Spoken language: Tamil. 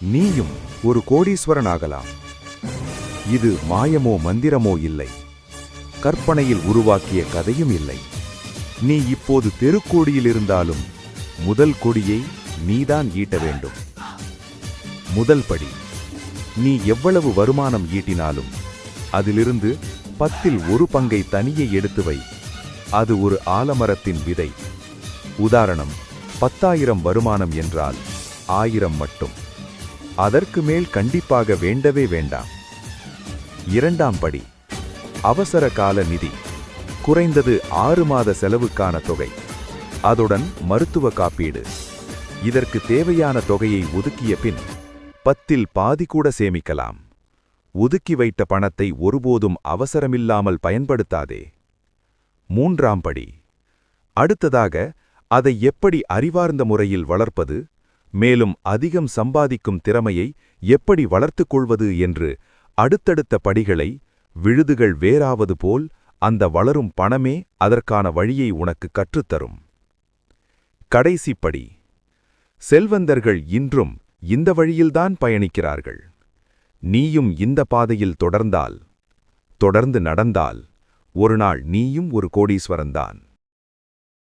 நீயும் ஒரு கோடீஸ்வரன் ஆகலாம். இது மாயமோ மந்திரமோ இல்லை, கற்பனையில் உருவாக்கிய கதையும் இல்லை. நீ இப்போது தெருக்கோடியில் இருந்தாலும் முதல் கொடியை நீதான் ஈட்ட வேண்டும். முதல் படி, நீ எவ்வளவு வருமானம் ஈட்டினாலும் அதிலிருந்து 10இல் 1 பங்கை தனியே எடுத்து வை. அது ஒரு ஆலமரத்தின் விதை. உதாரணம், 10,000 வருமானம் என்றால் 1000 மட்டும். அதற்கு மேல் கண்டிப்பாக வேண்டவே வேண்டாம். இரண்டாம் படி, அவசர கால நிதி. குறைந்தது 6 மாத செலவுக்கான தொகை, அதுடன் மருத்துவ காப்பீடு. இதற்கு தேவையான தொகையை ஒதுக்கிய பின் 10இல் பாதி கூட சேமிக்கலாம். ஒதுக்கி வைத்த பணத்தை ஒருபோதும் அவசரமில்லாமல் பயன்படுத்தாதே. மூன்றாம் படி, அடுத்ததாக அதை எப்படி அறிவார்ந்த முறையில் வளர்ப்பது, மேலும் அதிகம் சம்பாதிக்கும் திறமையை எப்படி வளர்த்துக் கொள்வது என்று அடுத்தடுத்த படிகளை விழுதுகள் வேறாவது போல் அந்த வளரும் பணமே அதற்கான வழியை உனக்கு கற்றுத்தரும். கடைசி படி, செல்வந்தர்கள் இன்றும் இந்த வழியில்தான் பயணிக்கிறார்கள். நீயும் இந்த பாதையில் தொடர்ந்து நடந்தால் ஒரு நாள் நீயும் ஒரு கோடீஸ்வரன்தான்.